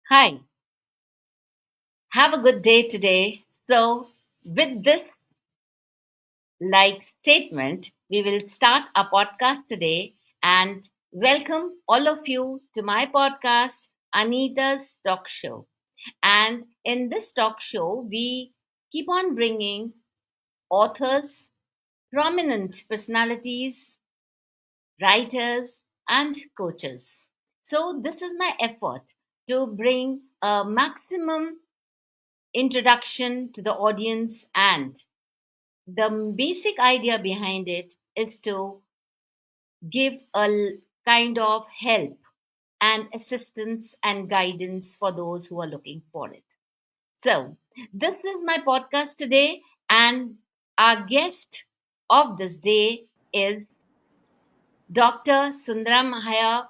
Hi, have a good day today. So, with this statement, we will start our podcast today and welcome all of you to my podcast, Anita's Talk Show. And in this talk show, we keep on bringing authors, prominent personalities, writers, and coaches. So, this is my effort to bring a maximum introduction to the audience, and the basic idea behind it is to give kind of help and assistance and guidance for those who are looking for it. So, this is my podcast today, and our guest of this day is Dr. Sundaram Haya,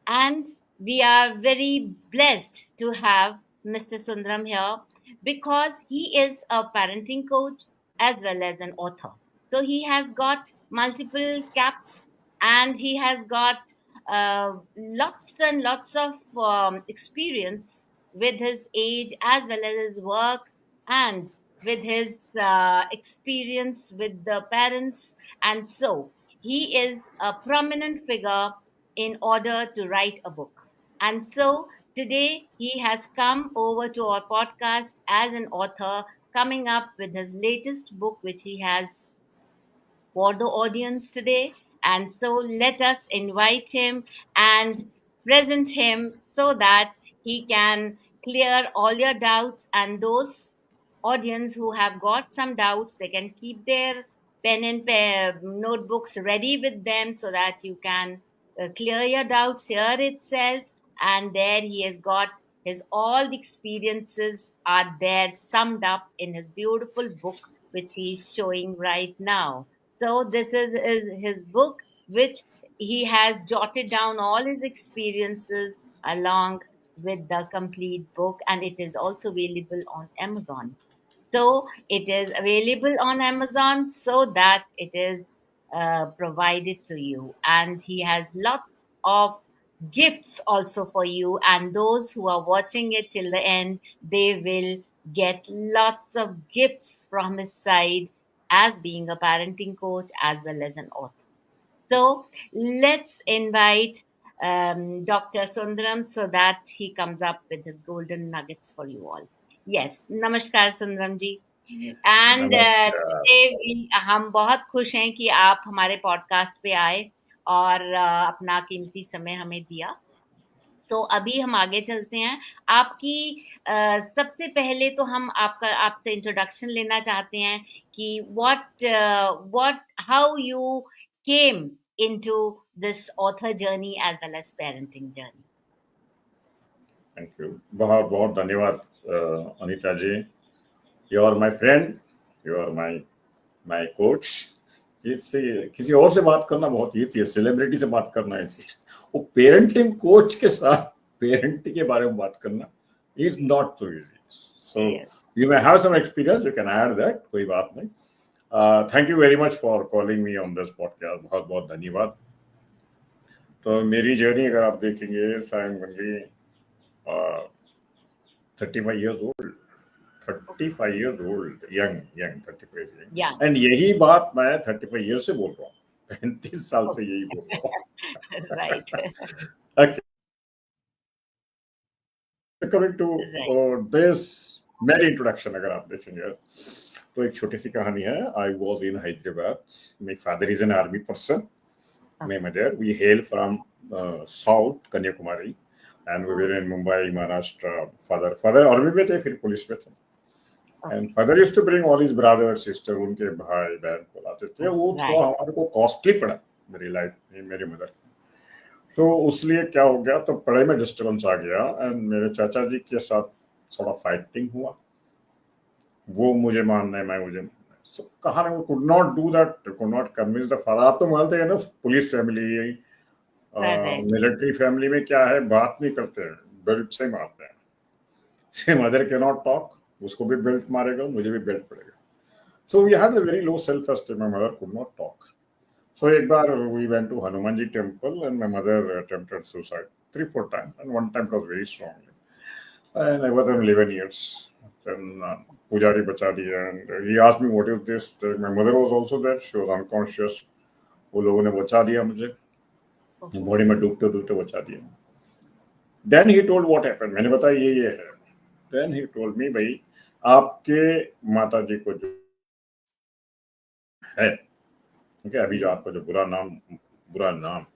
and we are very blessed to have Mr. Sundaram here because he is a parenting coach as well as an author. So he has got multiple caps and he has got lots and lots of experience with his age as well as his work and with his experience with the parents. And so he is a prominent figure in order to write a book. And so today he has come over to our podcast as an author, coming up with his latest book, which he has for the audience today. And so let us invite him and present him so that he can clear all your doubts. And those audience who have got some doubts, they can keep their pen and notebooks ready with them so that you can clear your doubts here itself. And there he has got his all the experiences are there summed up in his beautiful book, which he's showing right now. So this is his book, which he has jotted down all his experiences along with the complete book, and it is also available on Amazon. So it is available on Amazon so that it is provided to you, and he has lots of gifts also for you. And those who are watching it till the end, they will get lots of gifts from his side as being a parenting coach as well as an author. So let's invite Dr. Sundaram so that he comes up with his golden nuggets for you all. Yes, Namaskar Sundaram ji. And नमस्कार। Today हम बहुत खुश हैं कि आप हमारे podcast पे आए और अपना कीमती समय हमें दिया। सो अभी हम आगे चलते हैं। आपकी सबसे पहले तो हम आपका आपसे इंट्रोडक्शन लेना चाहते हैं कि what how you came into this author journey as well as parenting journey. Thank you. बहुत बहुत धन्यवाद Anita ji. You are my friend, you are my my coach. किसी किसी और से बात करना बहुत इजी है, सेलिब्रिटी से बात करना इजी है। वो पेरेंटिंग कोच के साथ पेरेंटिंग के बारे में बात करना is not so easy. So you may have some experience, you can add that, कोई बात नहीं। Thank you very much for calling me on this podcast. बहुत बहुत धन्यवाद। तो मेरी जर्नी अगर आप देखेंगे, I am only 35 years old. 35 years old, young 35 years. या And यही बात मैं 35 years से बोल रहा हूँ, 35 साल से यही बोल रहा हूँ। Right Okay, coming to this मेरी इंट्रोडक्शन अगर आप देखेंगे तो एक छोटी सी कहानी है। I was in Hyderabad. My father is an army person. My mother, we hail from South Kanyakumari, and we were in Mumbai, Maharashtra. Father army में थे, फिर पुलिस में थे। And father used to bring all his brother, sister, उनके भाई बहन को लाते थे। वो थोड़ा हमारे को कॉस्टली पड़ा मेरी लाइफ में, मेरी मदर। सो उसलिए क्या हो गया, तो पढ़ाई में डिस्टर्बेंस आ गया एंड मेरे चाचा जी के साथ थोड़ा फाइटिंग हुआ। वो मुझे मानना है, मैं मुझे so, कहा ना, could not do that, could not convince the father. आप तो मानते हैं ना, पुलिस फैमिली, मिलिट्री फैमिली में क्या है, बात नहीं करते हैं, बेल्ट से मारते हैं। से मदर कैन नॉट टॉक, उसको भी बेल्ट मारेगा, मुझे भी बेल्ट पड़ेगा। So we had a very low self-esteem. My mother could not talk. So एक बार we went to Hanumanji temple and my mother attempted suicide 3-4 times, and one time it was very strongly. And I was 11 years. Then Pujari Bachadi, and he asked me, "What is this?" My mother was also there. She was unconscious. वो लोगों ने बचा दिया मुझे, body में डूबते डूबते बचा दिया. Then he told what happened. मैंने बताया ये है. Then he told me, भाई आपके माता जी को जो है, okay, अभी जो आपका जो बुरा नाम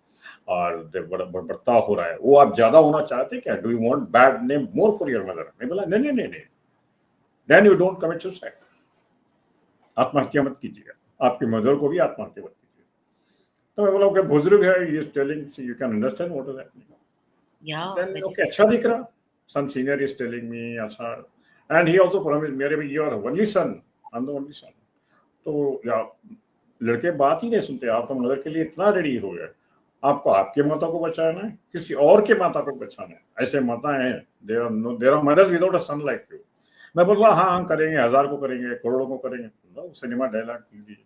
और बढ़ता हो रहा है, वो आप ज्यादा होना चाहते क्या? Do you want bad name more for your mother? मैं बोला नहीं नहीं नहीं नहीं. Then you don't commit suicide. आत्महत्या मत कीजिएगा, आपकी मदर को भी आत्महत्या मत कीजिए. तो मैं बोला ओके, बुजुर्ग है, he is telling, so you can understand what is happening. Then okay, अच्छा दिख रहा. Some senior is telling me अच्छा, एंड ही आल्सो प्रॉमिस्ड मेरे भी, you are only son, I am the only son. तो या लड़के बात ही नहीं सुनते. आप तो मदर के लिए इतना रेडी हो गए, आपको आपके माता को बचाना है, किसी और के माता को बचाना है. ऐसे माता है, there are mothers without a son like you. मैं बोलूँगा हाँ करेंगे, 1000 को करेंगे, करोड़ों को करेंगे. सिनेमा डायलॉग कीजिए.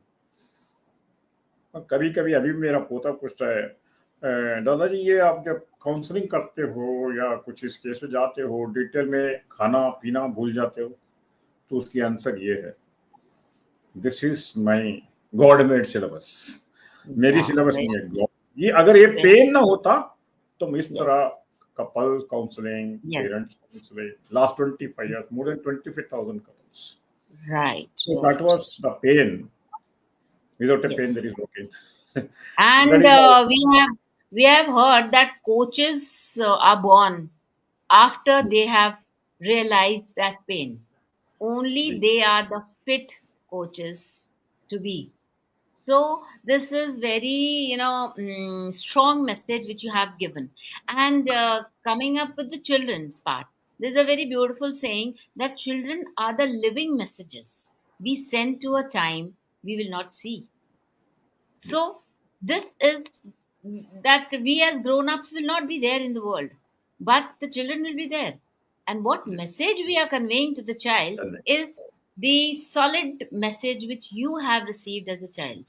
कभी कभी अभी मेरा पोता पूछता है, दादाजी ये आप जब काउंसलिंग करते हो या कुछ इस केस में जाते हो, डिटेल में खाना पीना भूल जाते हो, तो उसकी आंसर ये है, this is my God made syllabus. मेरी सिलेबस नहीं है. ये अगर ये पेन ना होता तो मैं इस तरह couple counselling, parents counselling, last 25 years, more than 25,000 couples. Right. So that was the pain. Without a pain, there is no pain. And we have heard that coaches are born after they have realized that pain. Only they are the fit coaches to be. So this is very strong message which you have given. And coming up with the children's part, there's a very beautiful saying that children are the living messages we send to a time we will not see. So this is that we as grown-ups will not be there in the world, but the children will be there. And what message we are conveying to the child is the solid message which you have received as a child.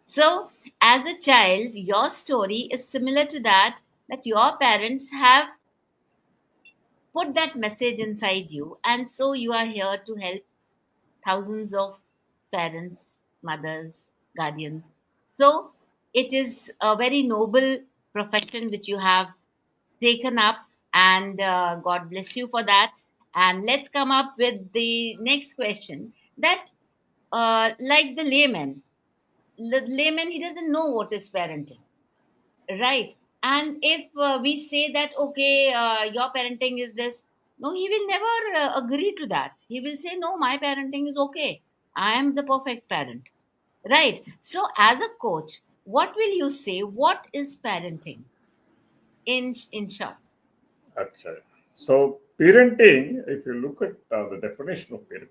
So as a child, your story is similar to that your parents have put that message inside you, and so you are here to help thousands of parents, mothers, guardians. So it is a very noble profession which you have taken up, and God bless you for that. And let's come up with the next question that, like the layman, he doesn't know what is parenting, right? And if we say that, okay, your parenting is this, no, he will never agree to that. He will say, no, my parenting is okay. I am the perfect parent, right? So as a coach, what will you say? What is parenting in short? Okay. So parenting, if you look at the definition of parenting,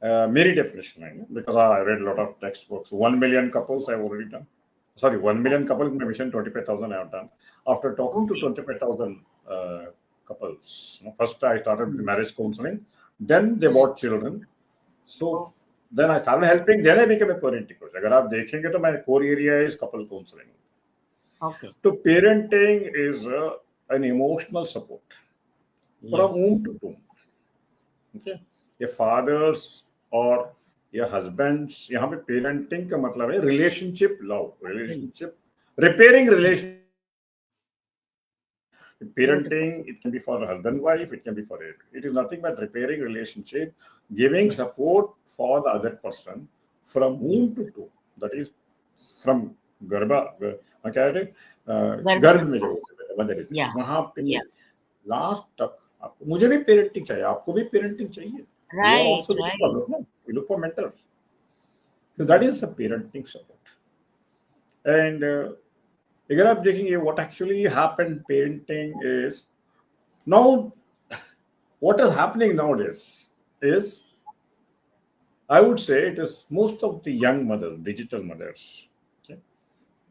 मेरी definition है, because I read a lot of textbooks. 1 million couples I've already done. Sorry, 1 million couples in my mission, 25,000 I have done. After talking to 25,000 couples, first I started with marriage counseling, then they bought children. So then I started helping, then I became a parenting coach. अगर आप देखेंगे तो my core area is couple counseling. Okay. So parenting is an emotional support from womb to tomb. Okay, your fathers or your husbands, यहाँ पे parenting का मतलब है relationship, love, relationship, repairing relationship. Parenting, it can be for husband, wife, it can be for it. It is nothing but repairing relationship, giving support for the other person from womb to tomb. That is from गर्भ में जो mother वहां पे last तक. आपको, मुझे भी parenting चाहिए, आपको भी पेरेंटिंग चाहिए. Right. We look for mentors. So that is the parenting support. And अगर आप देखेंगे what actually happened parenting is, now what is happening nowadays is, I would say it is most of the young mothers, digital mothers, okay,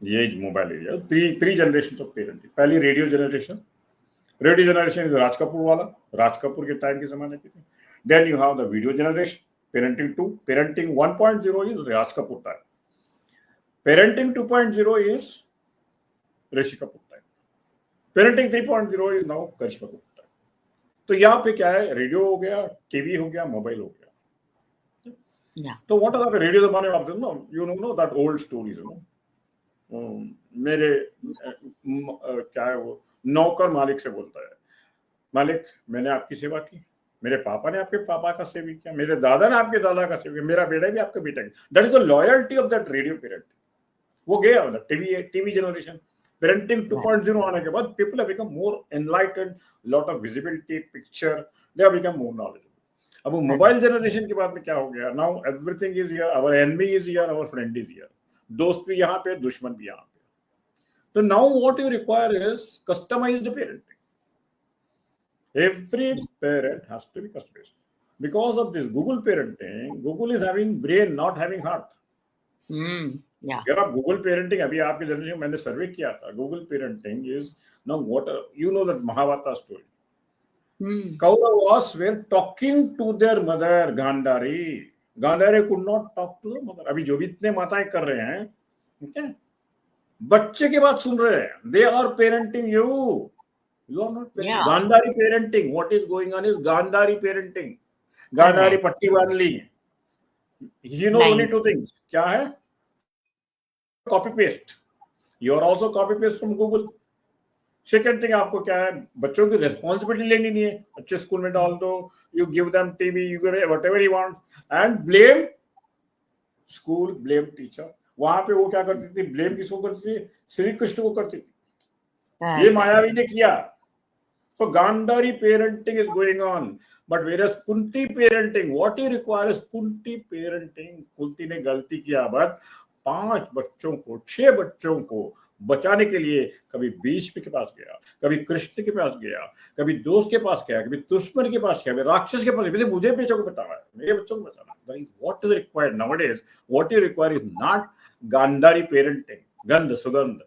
the age mobile area, three generations of parenting. पहली radio generation is Raj Kapoor वाला, Raj Kapoor के time के जमाने की थी. Then you have the video generation, parenting 2, parenting 1.0 is Raj Kapoor time. Parenting 2.0 is Rishi Kapoor time. Parenting 3.0 is now Karishma Kapoor time. तो यहाँ पे क्या है, रेडियो हो गया, टीवी हो गया, मोबाइल हो गया. Yeah. तो व्हाट आर द रेडियो जमाने में, आप you know that old stories, मेरे क्या है वो, नौकर मालिक से बोलता है, मालिक मैंने आपकी सेवा की, मेरे पापा ने आपके पापा का सेवा किया, मेरे दादा ने आपके दादा का सेवा किया, मेरा बेटा भी आपका बेटा किया. That is the loyalty of that radio parent. वो गया मतलब टीवी जनरेशन. Parenting Right. 2.0 आने के बाद people have become more enlightened, lot of visibility, picture, they have become more knowledgeable. अब मोबाइल जनरेशन के बाद में क्या हो गया, now everything is here, our enemy is here, our friend is here. दोस्त भी यहाँ पे, दुश्मन भी यहाँ पे. तो now what you require is customised parenting. Every parent has to be customized. Because of this Google parenting, Google is having brain, not having heart. Yeah. अगर आप गूगल पेरेंटिंग, अभी आपके जनरेशन, मैंने सर्वे किया था, Google parenting is now what, you know that Mahabharata story. Kauravas were talking to their mother, Gandhari. Gandhari could not talk to the mother. अभी जो भी इतने माताएं कर रहे हैं, ठीक है, बच्चे की बात सुन रहे हैं. They are parenting you. You are not parenting. Yeah. Gandhari parenting. What is going on is Gandhari parenting. Gandhari पट्टी बांध ली. You know only two things. क्या है? Copy paste. You are also copy paste from Google. Second thing, आपको क्या है, बच्चों की responsibility लेनी नहीं है. अच्छे स्कूल में डाल दो, you give them TV, you give whatever he wants, and blame school, blame teacher. वहां पे वो क्या करती थी, ब्लेम किसको करती थी, श्री कृष्ण को करती थी. ये मायावी ने किया. So Gandhari parenting is going on, but whereas Kunti parenting, what you require is Kunti parenting. Kunti ने गलती किया, बट 5 बच्चों को, 6 बच्चों को बचाने के लिए कभी भीष्म के पास गया, कभी कृष्ण के पास गया, कभी दोस्त के पास गया, कभी दुश्मन के पास गया, कभी राक्षस के पास गया. मुझे बच्चों को बताना है, मेरे बच्चों को बताना. That is what is required nowadays. What you require is not Gandhari parenting. गंध सुगंध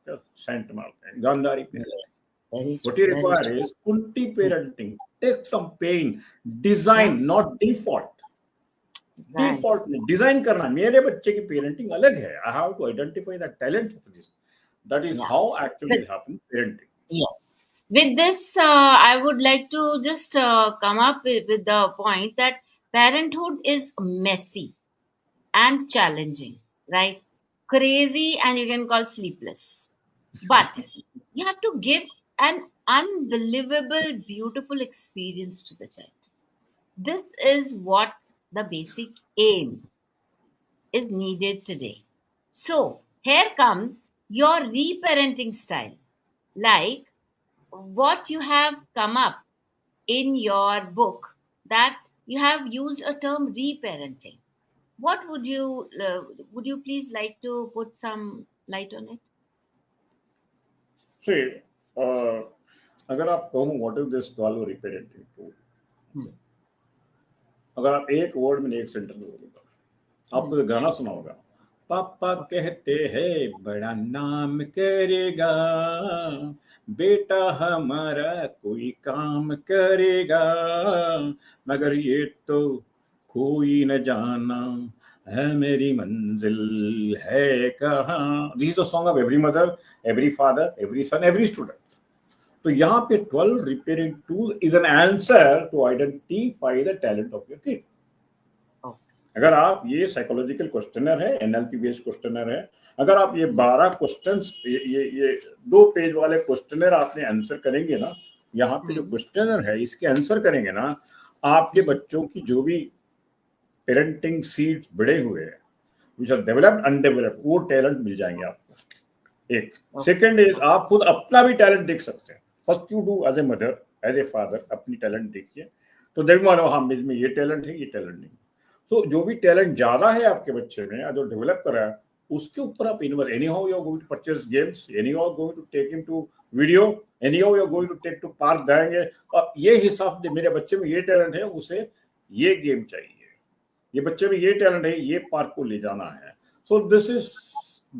सेंट मारते हैं, Gandhari parenting. What you require is Kunti parenting. Take some pain. Design, not default. Default में डिजाइन करना. मेरे बच्चे की पेरेंटिंग अलग है. I have to identify the talent of this. That is how actually it happens parenting. Yes. With this, I would like to just come up with the point that parenthood is messy and challenging, right? Crazy, and you can call sleepless. But you have to give an unbelievable, beautiful experience to the child. This is what the basic aim is needed today. So, here comes your reparenting style. Like what you have come up in your book, that you have used a term reparenting. What would you please like to put some light on it? See, अगर आप कहूँ what is this value reparenting tool, अगर आप एक word में, एक sentence में बोलोगे, आपको तो गाना सुना होगा, पापा कहते हैं बड़ा नाम करेगा, बेटा हमारा कोई काम करेगा, मगर ये तो कोई न जाना है मेरी मंजिल है कहाँ. This is a song of every mother, every father, every son, every student. तो यहाँ पे 12 repairing tool is an answer to identify the talent of your kid. अगर आप ये साइकोलॉजिकल क्वेश्चनर है, एनएलपी बेस्ड क्वेश्चनर है, अगर आप ये 12 क्वेश्चंस, ये 2 पेज वाले क्वेश्चनर आपने आंसर करेंगे ना, यहाँ पे जो क्वेश्चनर है इसके आंसर करेंगे ना, आपके बच्चों की जो भी पेरेंटिंग सीड्स बड़े हुए हैं, विच आर डेवलप्ड अनडेवलप्ड, वो टैलेंट मिल जाएंगे आपको. एक सेकंड इज, आप खुद अपना भी टैलेंट देख सकते हैं. First you do as a mother, as a father, अपनी टैलेंट देखिए, तो देख मानो हाँ मुझ में ये टैलेंट है, ये टैलेंट नहीं. सो जो भी टैलेंट ज्यादा है आपके बच्चे में, जो डेवलप कर रहा है, उसके ऊपर आप invest. Anyhow you are going to purchase games, anyhow going to take him to video, anyhow you are going to take to park जाएंगे, और ये हिसाब से मेरे बच्चे में ये टैलेंट है, उसे ये गेम चाहिए, ये बच्चे में ये टैलेंट है, ये पार्क को ले जाना है. So this is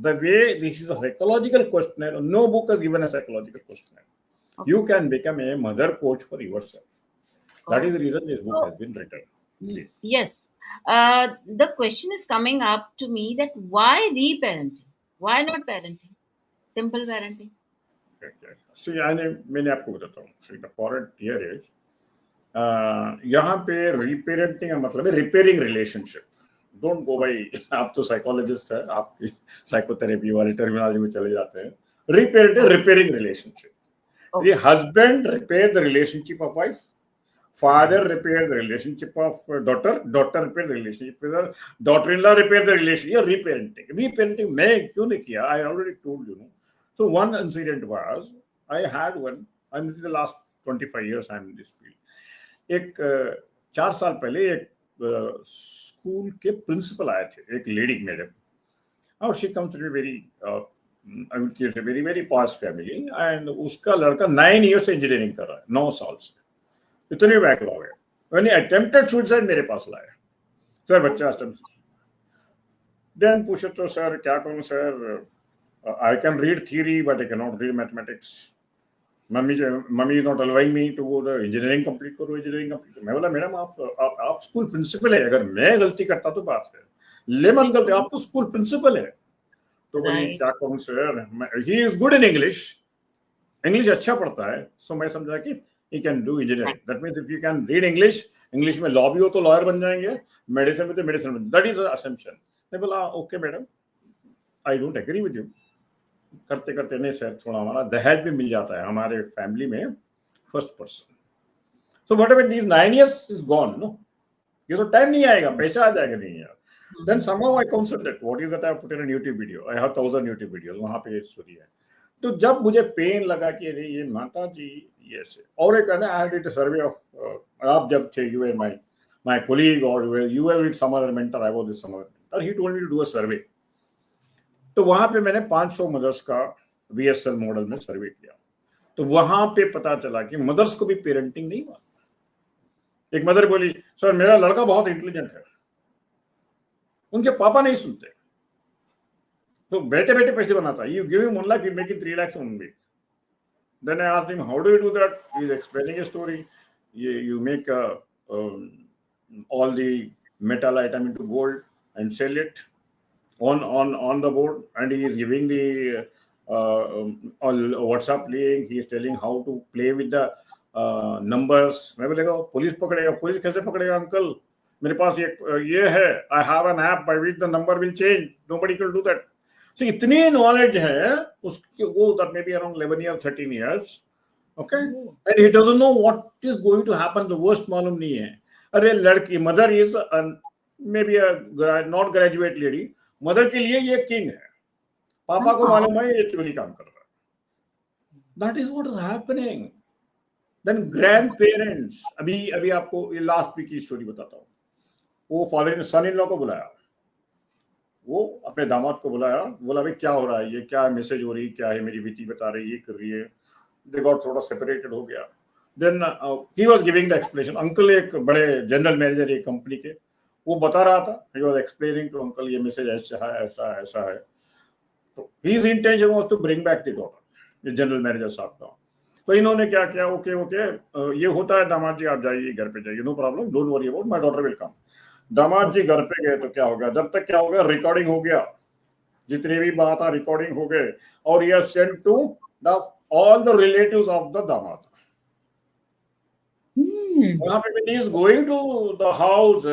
the way, this is a psychological questionnaire. No book has given a psychological questionnaire. Okay. You can become a mother coach for yourself. That is the reason this book has been written. Yes. The question is coming up to me that why reparenting? Why not parenting? Simple parenting. See, मैंने आपको बताता हूँ. See, the point here is, यहाँ पे रीपेरेंटिंग का मतलब है repairing relationship. Don't go भाई, आप तो साइकोलॉजिस्ट है, आप साइकोथेरेपी वाली टर्मिनोलॉजी में चले जाते हैं. Reparenting, repairing relationship. The husband repair the relationship of wife. Father repair the relationship of daughter. Daughter repair the relationship with her. Daughter-in-law repair the relationship. Yeah, reparenting. Reparenting मैं क्यों नहीं किया? I already told you. So one incident was I had one. I'm in the last 25 years I'm in this field. एक 4 साल पहले एक school के principal आए थे, एक लेडी मैडम. और she comes from very very very posh family, and उसका लड़का 9 ईयर से इंजीनियरिंग कर रहा है, 9 साल से. इतने बैकलॉग है. मैंने अटेम्प्टेड सुसाइड मेरे पास लाया. सर बच्चा देन पूछे तो सर क्या करूं sir, I can read theory but I can not read mathematics. Mummy is not allowing me to go the engineering complete करो, इंजीनियरिंग कंप्लीट. मैं बोला मैडम आप स्कूल प्रिंसिपल है, अगर मैं गलती करता तो बात है, लेमन गलती, आप तो स्कूल प्रिंसिपल है. तो बोली क्या करूं sir, he is good in English, English अच्छा पढ़ता है. सो मैं समझा कि he can do engineering. That means if you can read English, English में लॉ भी हो तो लॉयर बन जाएंगे, मेडिसिन में तो मेडिसिन बन. That is assumption. मैं बोला okay madam, I don't agree with you. करते करते नहीं सर, थोड़ा हमारा दहेज भी मिल जाता है हमारे फैमिली में, first person. So whatever these 9 years is gone. No, ये तो टाइम नहीं आएगा, पैसा आ जाएगा नहीं यार. Then somehow I consulted. What is that? I put in a YouTube video. I have 1000 YouTube videos. वहाँ पे स्टोरी है. तो जब मुझे पेन लगा कि अरे ये माता जी ये से, और एक कहना I did a survey of आप जब थे, you were my colleague or you were with some other mentor, I was with some other mentor. He told me to do a survey. तो वहाँ पे मैंने 500 मदर्स का VSL मॉडल में सर्वे किया. तो वहाँ पे पता चला कि मदर्स को भी पेरेंटिंग नहीं हुआ. एक मदर बोली सर मेरा लड़का बहुत इंटेलिजेंट है, उनके पापा नहीं सुनते, तो बैठे बैठे पैसे बनाता है. You give him 1 lakh, you make it 3 lakhs in 1 week. Then I asked him, how do you do that? He's explaining a story. You make all the metal item into gold and sell it on the board, and he is giving the WhatsApp link. He is telling how to play with the numbers. मैं बोलेगा police पकड़ेगा. Police कैसे पकड़ेगा uncle, मेरे पास ये है, I have an app by which the number will change. Nobody will do that. So इतनी knowledge है उसके, वो that may be around 11 years 13 years, okay, and he doesn't know what is going to happen. The worst मालूम नहीं है. अरे लड़की, mother is maybe a not graduate lady, mother के लिए ये king है, पापा को मालूम है ये चोरी काम कर रहा है. That is what is happening. Then grandparents, अभी आपको ये लास्ट वीक की स्टोरी बताता हूँ. वो फादर ने सन इन लॉ को बुलाया, वो अपने दामाद को बुलाया, बोला भाई क्या हो रहा है, ये क्या मैसेज हो रही, क्या है, मेरी बेटी बता रही, ये कर रही है. दे गॉट थोड़ा सेपरेटेड हो गया. Then he was giving the explanation. Uncle एक बड़े जनरल मैनेजर एक कंपनी के, वो बता रहा था, he was explaining to uncle ये मैसेज ऐसा है ऐसा ऐसा है. तो his intention was to bring back the daughter, ये जनरल मैनेजर साहब का. तो इन्होंने क्या किया, ओके ये होता है दामाद जी, आप जाइए घर पे जाइए, no problem, don't worry about, my daughter will come. दामाद जी घर पे गए तो क्या हो गया, जब तक क्या हो गया, रिकॉर्डिंग हो गया, जितनी भी बात है रिकॉर्डिंग हो गए, और ये send to the all the relatives of the दामाद. वहां पे when he is going to the house,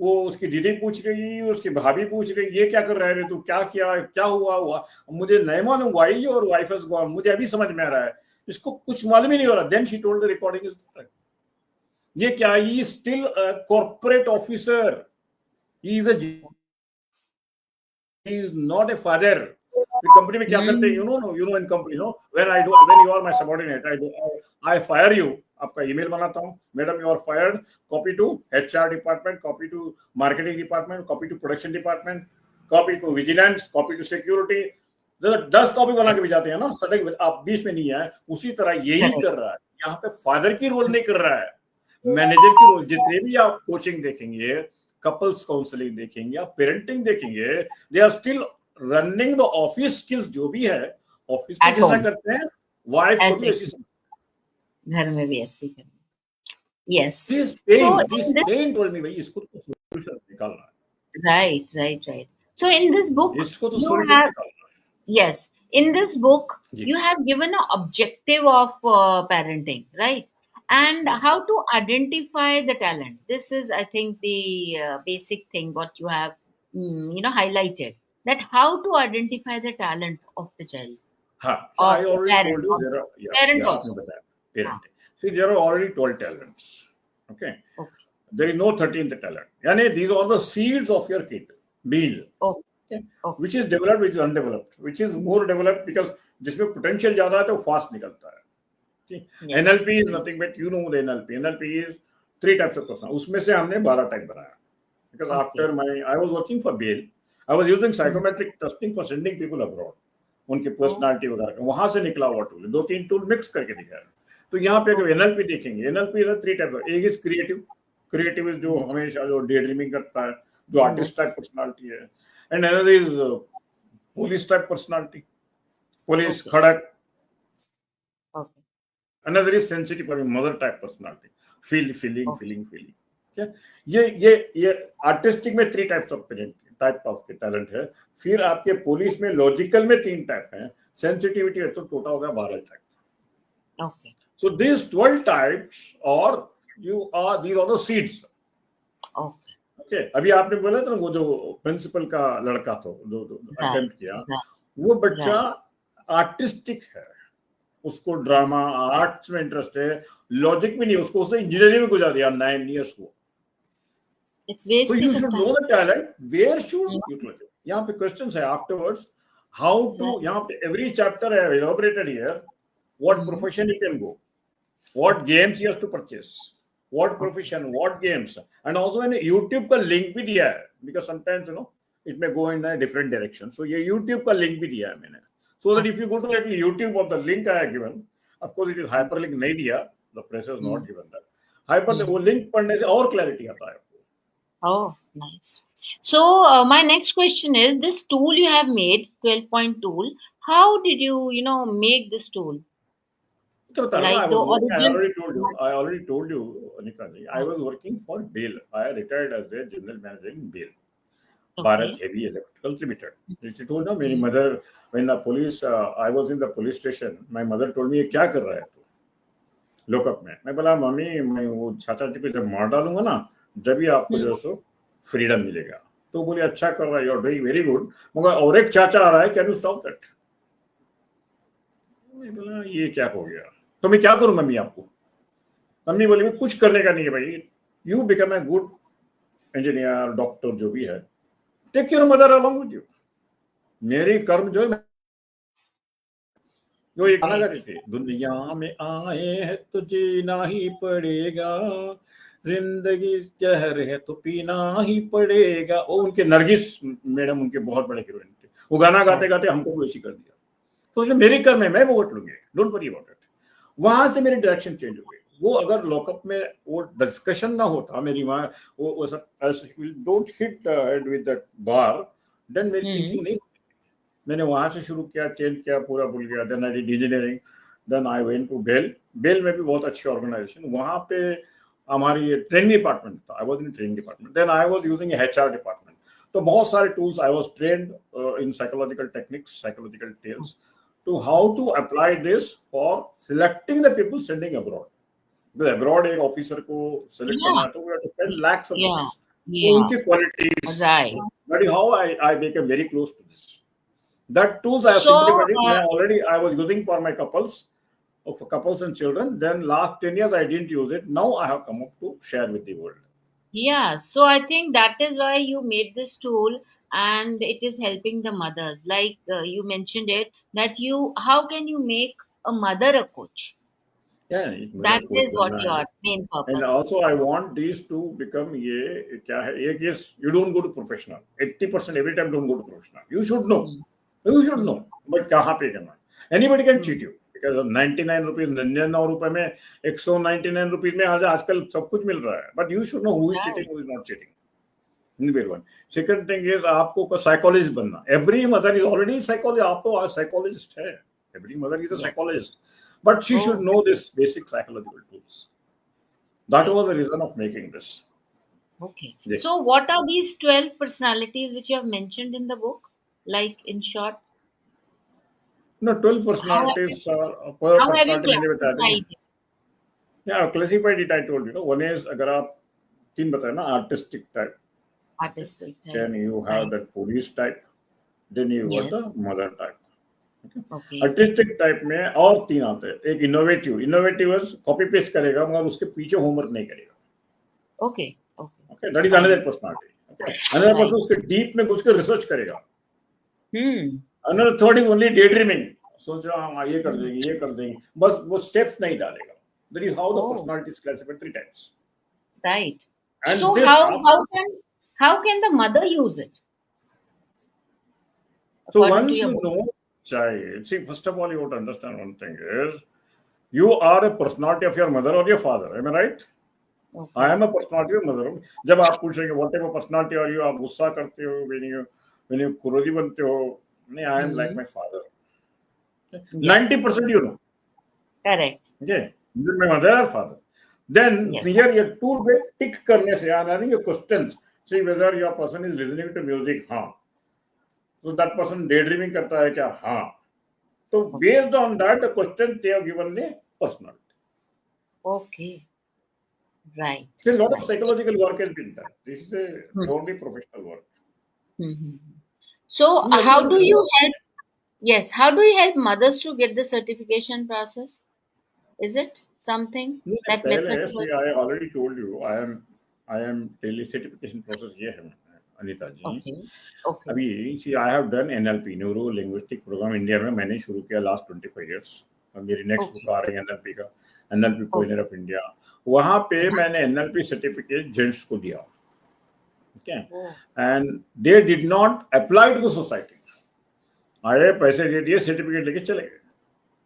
वो उसकी दीदी पूछ रही, उसकी भाभी पूछ रही, ये क्या कर रहे हैं तू, क्या किया, क्या हुआ. मुझे नहीं मालूम, why your wife has gone, मुझे अभी समझ में आ रहा है, इसको कुछ मालूम ही नहीं हो रहा. Then she told the recording is correct. ये क्या, he is still a corporate officer, he is not a father. Company में क्या करते हैं, you know in company, no when you are my subordinate, I fire you, आपका email बनाता हूं, madam you are fired, copy to HR department, copy to marketing department, copy to production department, copy to vigilance, copy to security. 10 copy बना के भेजाते हैं ना, sudden आप 20 में नहीं आए. उसी तरह यही कर रहा है. यहाँ पे फादर की रोल नहीं कर रहा है, मैनेजर की रोल. जितने भी आप कोचिंग देखेंगे, कपल्स काउंसलिंग देखेंगे, आप पेरेंटिंग देखेंगे, they are still running the office skills. जो भी है ऑफिस में जैसा करते हैं, वाइफ को भी ऐसी घर में भी ऐसे करें. Yes. This pain told me भाई इसको तो solution निकालना है. Right. So in this book, इसको तो solution निकालना है. Yes, in this book, you have given an objective of parenting, right? And how to identify the talent. This is, I think, the basic thing what you have, highlighted. That how to identify the talent of the child, हाँ, so of I the already parent told you there also. are, Parent yeah, आपने also. बताया, हाँ, parent. See, there are already 12 talents. Okay. okay. There is no 13th talent. यानी these are the seeds of your kid, bean. Oh, Okay. okay. Which is developed, which is undeveloped, which is more developed because जिसमें potential ज़्यादा है तो fast निकलता है. See, Yes. NLP is nothing but you know the NLP. NLP is 3 types of person. उसमें से हमने 12 type बनाया. Because Okay. after I was working for Bail, I was using Hmm. psychometric testing for sending people abroad. उनकी Oh, personality वगैरह का वहां से निकला हुआ टूल, 2-3 टूल मिक्स करके दिखाया. तो यहाँ पे अगर okay. एनएलपी देखेंगे, एनएलपी इज 3 टाइप. एक इज क्रिएटिव. क्रिएटिव इज जो Yes. हमेशा जो डे ड्रीमिंग करता है, जो आर्टिस्ट टाइप Yes. पर्सनालिटी है. And another is police type personality, police Okay. खड़क. Okay. Another is sensitive mother type personality, feeling Okay. Feeling feeling. क्या ये आर्टिस्टिक में 3 टाइप्स ऑफ टाइप ऑफ के टैलेंट है. फिर आपके पुलिस में लॉजिकल में 3 टाइप है. सेंसिटिविटी है तो टोटल हो गया 12 type. Okay. So these 12 types are these are the seeds. Okay. Okay. अभी आपने बोला था ना वो जो प्रिंसिपल का लड़का था जो Right. अटेम्प्ट किया, Right. वो बच्चा Right. आर्टिस्टिक है. उसको ड्रामा आर्ट्स में इंटरेस्ट है, लॉजिक में नहीं. उसको उसने इंजीनियरिंग में गुजार दिया 9 years को. It's So you wastage of should time. know the talent, where should Mm. utilize it. यहाँ पे क्वेश्चंस है afterwards, how to. Right. यहाँ पे every chapter I have elaborated here what Mm. profession he can go, what games he has to purchase, what Okay. profession, what games, and also in YouTube का link भी दिया है, because sometimes it may go in a different direction. So ये YouTube का link भी दिया है मैंने, so that if you go to directly YouTube of the link I have given, of course it is hyperlink नहीं दिया, the press has not given that hyperlink. वो link पढ़ने से और clarity आता है. Oh, nice. So, my next question is this tool you have made, 12-point tool, how did you, make this tool? तो बता रहा हूँ, Like the origin. I already told you, Anika ji, I was working for BAIL. I retired as a general manager in BAIL, Bharat Okay. Heavy Electricals Limited. She told me, मेरी mother, when the police, I was in the police station, my mother told me, ये क्या कर रहा है तू look up में? मैं बोला, मम्मी मैं वो चाचा जी को जब मार डालूंगा ना, जब भी आपको जो सो फ्रीडम मिलेगा. तो बोली अच्छा कर रहा है, you are doing very good, मगर और एक चाचा आ रहा है, कैन यू स्टॉप दैट? मैं बोला ये क्या हो गया, तो मैं क्या करूं मम्मी आपको? मम्मी बोली कुछ करने का नहीं है भाई, you become a good engineer, doctor, जो भी है, take your mother along with you. मेरी कर्म जो है, जो ये गाना गाते थे, दुनिया में आए हैं तो जीना ही पड़ेगा, जिंदगी जहर है तो पीना ही पड़ेगा. वो उनके नरगिस मैडम उनके बहुत बड़े हीरोइन थे. वो गाना गाते गाते हमको भी वैसी कर दिया. तो उसने मेरी कर्म है, मैं भुगत लूंगी, डोंट वरी अबाउट इट. वहां से मेरी डायरेक्शन चेंज हो गई. वो अगर लॉकअप में वो डिस्कशन ना होता, मेरी वहां वो सब don't hit with that bar, then मेरी थिंकिंग नहीं. मैंने वहां से शुरू किया, चेंज किया, पूरा भूल गया. Then I did engineering, then I went to BHEL. BHEL में भी बहुत अच्छी ऑर्गेनाइजेशन, वहां पे हमारी ट्रेनिंग डिपार्टमेंट था. I was in training department, then I was using HR department. तो बहुत सारे tools I was trained in psychological techniques, psychological tales, to how to apply this for selecting the people sending abroad. The abroad एक officer को select करना है तो we have to spend lakhs of rupees. तो उनकी qualities, Right. that is how I became very close to this. That tools I have So, simplified it. I was using for my couples and children. Then last 10 years I didn't use it. Now I have come up to share with the world. yeah, so I think that is why you made this tool and it is helping the mothers. Like you mentioned it, that how can you make a mother a coach? Yeah, That coach is what बनना है. your main And purpose is. also I want these to become ये क्या है, एक is you don't go to professional. 80% every time don't go to professional. You should know. You should know. But कहाँ पे करना? Anybody can cheat you. Because of 99 rupees, 99 रुपए में 199 rupees में आजकल सब कुछ मिल रहा है. But you should know who is cheating, who is not cheating. Number one. Second thing is आपको का psychologist बनना. Every mother is already psychologist. आपको psychologist है. Every mother is a psychologist. But she should know this basic psychological tools. That was the reason of making this. Okay. Yes. So, what are these 12 personalities which you have mentioned in the book? Like in short? No, 12 personalities per How have you personality मैंने बता दी. classified it? Yeah, classified it, I told you. One is, अगर आप तीन बताए ना, artistic type. Okay. Artistic type. Then you have Right. that police type. Then you got Yes. the mother type. Okay. Okay. Artistic type में और तीन आते हैं. एक innovative copy paste करेगा मगर उसके पीछे homework नहीं करेगा. Okay. Okay. Okay, that is Fine. another personality. Okay, another Right. person उसके deep में घुस के research करेगा. Hmm. Another third is only daydreaming. सोच रहा हाँ ये कर देंगे, बस वो steps नहीं डालेगा. That is how the Oh, personality is classified three types. right. And So this how can the mother use it so according to once your you book? know child, see, first of all, you have to understand one thing is you are a personality of your mother or your father. Am I right? I Okay. am a personality of mother. जब आप पूछेंगे what type of personality are you, आप गुस्सा करते हो, when you क्रोधी बनते हो, नहीं, I am like Hmm. my father. Yeah. 90% you know. Correct. Okay, either my mother or father. Then Yes. here your tool पे tick करने से I'm having a questions. See whether your person is listening to music. हाँ. So that person daydreaming करता है क्या? हाँ. So Okay. based on that, the question they have given me personality. Okay. Right. So a lot of Right. psychological work has been done. This is a Hmm. purely professional work. Hmm. So And how everyone do is you help? Yes. How do you help mothers to get the certification process? Is it something नहीं, like पहले see, methodology? I already told you I am daily certification process ये है Anita ji. Okay. Okay. अभी see, I have done NLP neuro linguistic program India में मैंने शुरू किया last 25 years. मेरी नेक्स्ट बुक Okay. आ रही है NLP का, NLP Okay. Pioneer of India. वहां पे मैंने NLP सर्टिफिकेट जेंट्स को दिया. Okay, Oh. and they did not apply to the society. आए पैसे दे दिए सर्टिफिकेट लेके चले गए.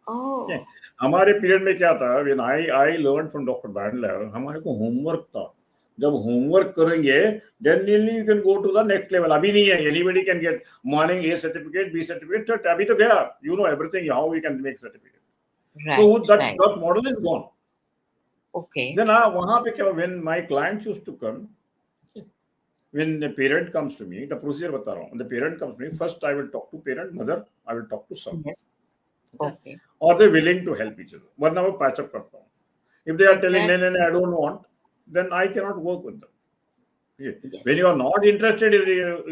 Okay. Oh. हमारे पीरियड में क्या था, when I learned from Dr. Bandler, हमारे को होमवर्क था. जब होमवर्क करेंगे then only you can go to the next level. अभी नहीं है, anybody can get morning A certificate, B certificate. तो अभी तो गया, you know everything how we can make certificate. So Right. that Right. that model is gone. Okay. Then वहाँ पे क्या, when my clients used to come, when the parent comes to me, the procedure बता रहा हूँ. When the parent comes to me, first I will talk to parent, mother, I will talk to son. Yes. Okay. Okay. Or they willing to help each other. वरना वो patch up करता हूँ. If they are telling Exactly. no, I don't want, then I cannot work with them. Okay. When Yes. you are not interested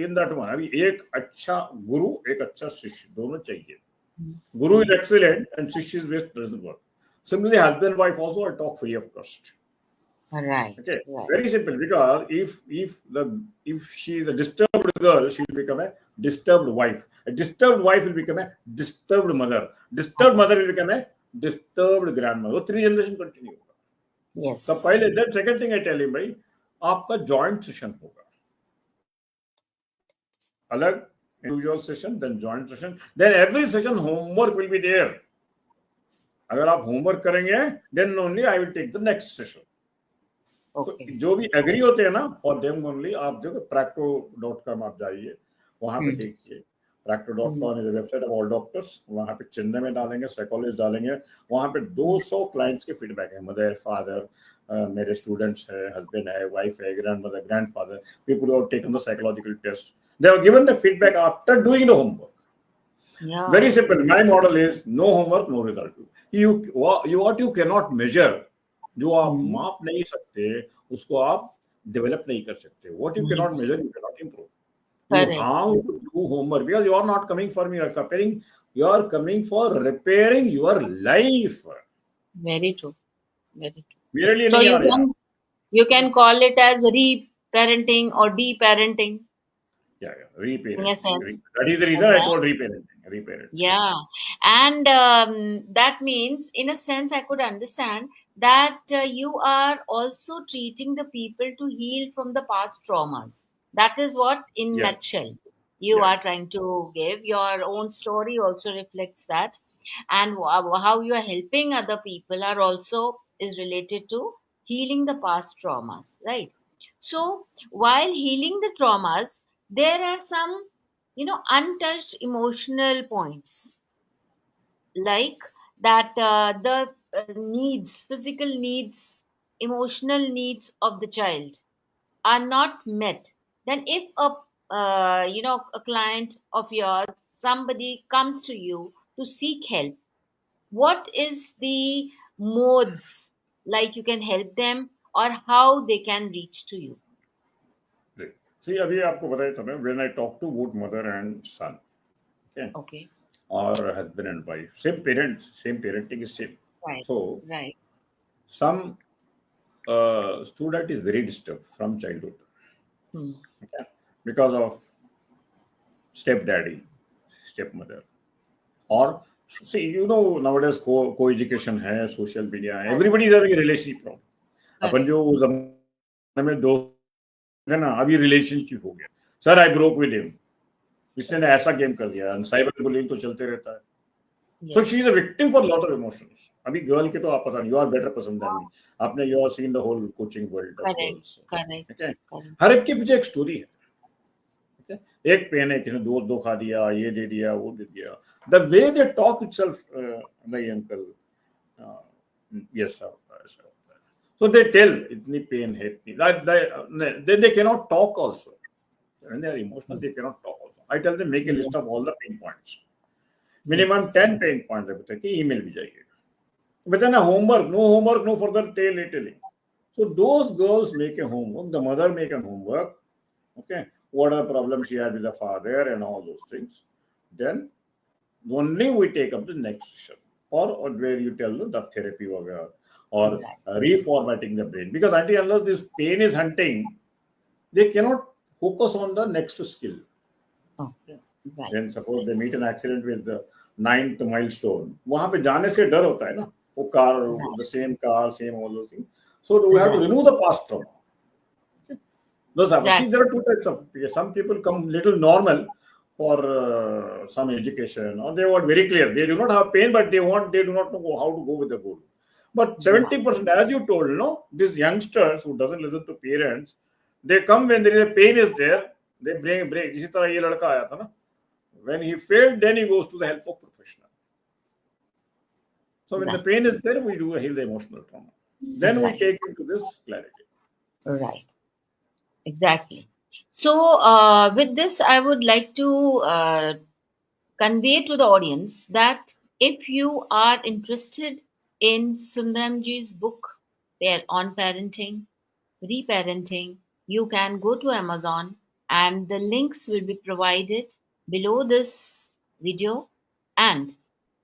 in that one, अभी एक अच्छा गुरु, एक अच्छा शिष्य दोनों चाहिए. Guru is excellent and Shishya is best, doesn't work. Similarly, husband wife also I talk free of cost. Right. Okay, Right. very simple, because if she is a disturbed girl, she will become a disturbed wife. A disturbed wife will become a disturbed mother. Disturbed mother will become a disturbed grandmother. 3 generation continue. Yes. So पहले then second thing I tell him, भाई आपका joint session होगा. अलग individual session, then joint session, then every session homework will be there. अगर आप homework करेंगे, then only I will take the next session. Okay. तो जो भी एग्री होते हैं ना, फॉर देम ओनली आप देखो practo.com आप जाइए, वहां पे देखिए. practo.com is a website of all doctors. वहां पे चेन्नई में डालेंगे, साइकोलॉजिस्ट डालेंगे, वहां पे 200 क्लाइंट्स के फीडबैक है. मदर, फादर, मेरे स्टूडेंट्स है, हस्बैंड है, वाइफ है, grandmother, grandfather, people who have taken the psychological test, they have given the feedback after doing the homework. Yeah. Very simple. My model is no homework, no result. What you cannot measure, जो आप माप नहीं सकते, उसको आप develop नहीं कर सकते. What you cannot measure, you cannot improve. You Correct. have to do homework because you are not coming for me. You are coming for repairing your life. Very true. Very true. मेरे लिए So नहीं आ रहा. you can call it as re-parenting or de-parenting Yeah, in a reparenting. sense. That is the reason I called reparenting. Reparenting. Yeah. And that means, in a sense, I could understand that you are also treating the people to heal from the past traumas. That is what, in Yeah. nutshell, you Yeah. are trying to give. Your own story also reflects that. And how you are helping other people are also is related to healing the past traumas, right? So, while healing the traumas, there are some untouched emotional points, like that the needs, physical needs, emotional needs of the child are not met. Then if a client of yours, somebody comes to you to seek help, what is the modes, like you can help them or how they can reach to you? See, अभी आपको बताया था ना, when I talk to both mother and son, okay, Okay. or husband and wife, same parents, same parenting is same. Right. So Right. some student is very disturbed from childhood, Hmm. okay, because of stepdaddy, stepmother, or see, you know, nowadays co-education है, social media है, everybody is having a relationship problem. Upon Correct. जो उस जमाने में दोस्त थे ना, अभी रिलेशनशिप हो गया. Sir I broke with him, इसने ऐसा गेम कर दिया, साइबर बुलिंग तो चलते रहता है. So she is a Yes. victim for a lot of emotions. अभी गर्ल के तो आप पता नहीं, you are better person than me. आपने you have seen the whole coaching world of Correct. girls. Correct. Okay? Correct. हर एक के पीछे एक स्टोरी है. Okay? एक पेन है, किसी ने दोस्त धोखा दिया, ये दे दिया, वो दे दिया. The way they talk itself, नहीं uncle, uh, yes sir. So they tell इतनी पेन है, इतनी they cannot talk also. When they are emotional, they cannot talk also. I tell them make a list of all the pain points. Minimum Yes. 10 pain points है बता कि email भी जाइए. But then homework, no further telling. So those girls make a homework, the mother make a homework, okay, what are the problems she had with the father and all those things. Then only we take up the next session, or where you tell the therapy or Right. reformatting the brain. Because until unless this pain is hunting, they cannot focus on the next skill. Okay. Right. Then suppose they meet an accident with the 9th milestone, वहां पे जाने से डर होता है ना, वो car, Right. the same car, same all those things. So we have to Right. remove the past trauma. Okay? Those happen. See, Right. there are two types of people. Some people come little normal for some education, or they want very clear. They do not have pain, but they do not know how to go with the goal. But Yeah. 70%, as you told, no, these youngsters who doesn't listen to parents, they come when there is a pain is there, they break. इसी तरह ये लड़का आया था ना, when he failed, then he goes to the help of professional. So when the Right. pain is there, we do heal the emotional trauma. Then we Right. take into this clarity. Right. Exactly. So, with this, I would like to convey to the audience that if you are interested in Sundaramji's book on parenting, reparenting, you can go to Amazon and the links will be provided below this video. And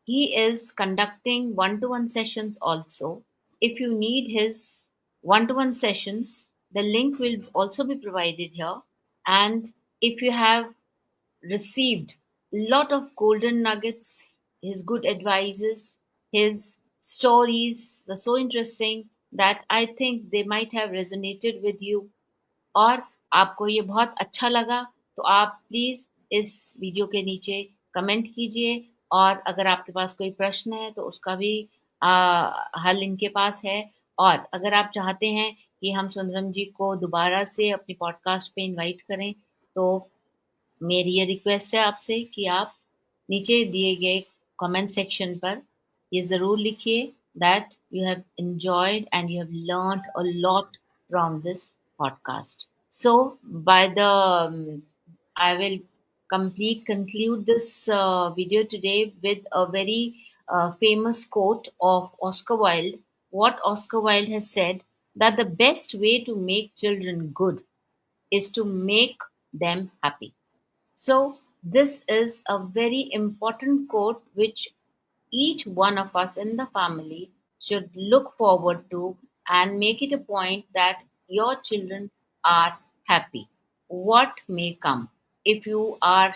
he is conducting one to one sessions also. If you need his one to one sessions, the link will also be provided here. And if you have received a lot of golden nuggets, his good advices, his stories were so interesting that I think they might have resonated with you और आपको ये बहुत अच्छा लगा तो आप please इस video के नीचे कमेंट कीजिए और अगर आपके पास कोई प्रश्न है तो उसका भी हल इनके पास है और अगर आप चाहते हैं कि हम सुंदरम जी को दोबारा से अपनी पॉडकास्ट पे इनवाइट करें तो मेरी ये रिक्वेस्ट है आपसे कि आप नीचे दिए गए कमेंट सेक्शन पर ये ज़रूर लिखिए that you have enjoyed and you have learned a lot from this podcast. So, by the I will conclude this video today with a very famous quote of Oscar Wilde. What Oscar Wilde has said that the best way to make children good is to make them happy. So, this is a very important quote which each one of us in the family should look forward to and make it a point that your children are happy. What may come if you are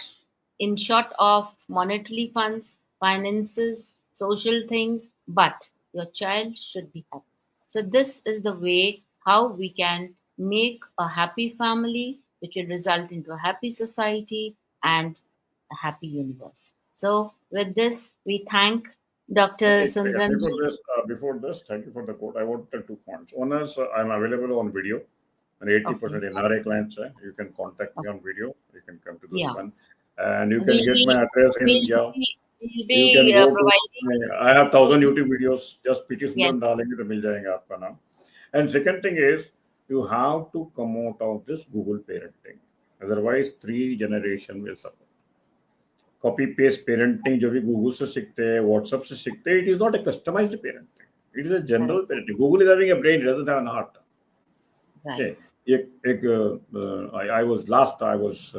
in short of monetary funds, finances, social things, but your child should be happy. So, this is the way how we can make a happy family, which will result into a happy society and a happy universe. So, with this, we thank Dr. Okay, Sundramji. before this, thank you for the quote. I wanted 2 points. One is I'm available on video, and 80% Okay. NRA clients. You can contact me on video. You can come to this Yeah, one, and you can we'll get be my address in, we'll yeah. be we'll You can be go to providing. I have 1,000 YouTube videos. Just PT Sundaram Yes, डालेंगे तो मिल जाएगा आपका नाम. And second thing is you have to come out of this Google parenting. Otherwise, 3 generation will suffer. Copy paste parenting जो भी Google से सीखते हैं, WhatsApp से सीखते हैं, it is not a customized parenting. It is a general parenting. Google is having a brain, it doesn't have an heart. Right. Okay. I was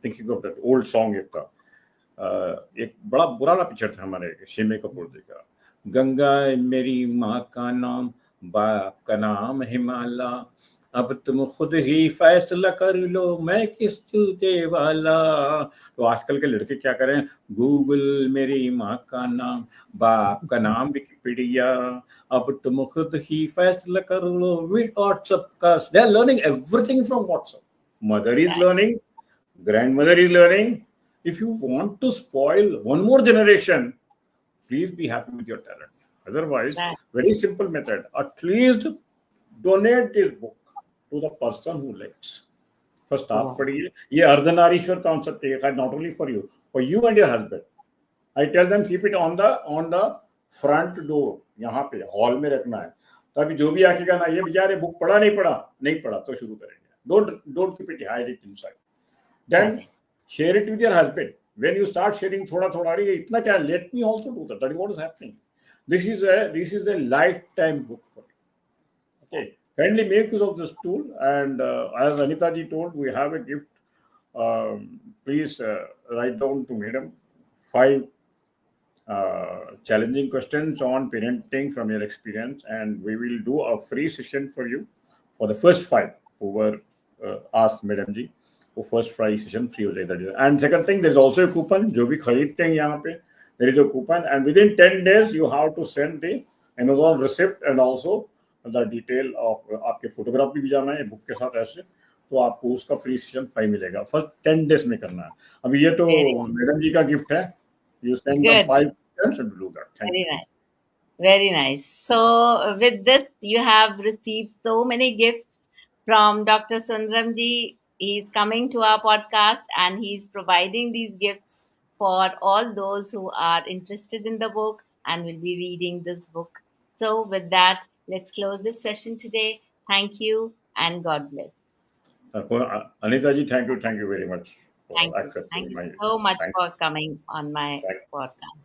thinking of that old song एक था. एक बड़ा पुराना picture था हमारे शिमे कपूर जी का. गंगा मेरी माँ का नाम, बाप का नाम हिमालय, अब तुम खुद ही फैसला कर लो मैं किस जूते वाला. तो आजकल के लड़के क्या करें, गूगल मेरी माँ का नाम, बाप का नाम विकिपीडिया, अब तुम खुद ही फैसला कर लो विद व्हाट्सएप का. They are learning everything from WhatsApp. Mother is learning, grandmother is learning. If you want to spoil one more generation, please be happy with your talent. Otherwise, Right. very simple method. At least donate this book to the person who likes. First, आप Wow. पढ़िए. ये Ardhanarishvara concept है, not only for you and your husband. I tell them keep it on the front door. यहाँ पे hall में रखना है, ताकि जो भी आकेगा ना, ये बेचारे बुक पढ़ा नहीं पढ़ा तो शुरू करेंगे. Don't keep it, hide it inside. Then share it with your husband. When you start sharing thoda thoda, अरे इतना क्या, let me also do that. That is what is happening. This is a lifetime book for you. Okay, kindly make use of this tool. And as Anita ji told, we have a gift. Please write down to Madam 5 challenging questions on parenting from your experience, and we will do a free session for you for the first 5 who were asked Madam ji. वो first free session free हो जाएगा. And second thing, there is also a coupon. जो भी खरीदते हैं यहाँ पे, there is a coupon, and within 10 days you have to send the Amazon receipt and also the detail of, आपके photograph भी जाना है बुक के साथ ऐसे, तो आपको उसका फ्री सेशन 5 मिलेगा. फर्स्ट 10 days में करना है. अभी ये तो मैडम जी का गिफ्ट है. You send the 5 questions and do that. Thank you. Nice. Very nice. So, with this, you have received so many gifts from Dr. Sundaramji. He's coming to our podcast and he's providing these gifts for all those who are interested in the book and will be reading this book. So, with that, let's close this session today. Thank you and God bless. Anita ji, thank you very much for Thank you. accepting Thank you my. so much Thanks. for coming on my Thank- podcast.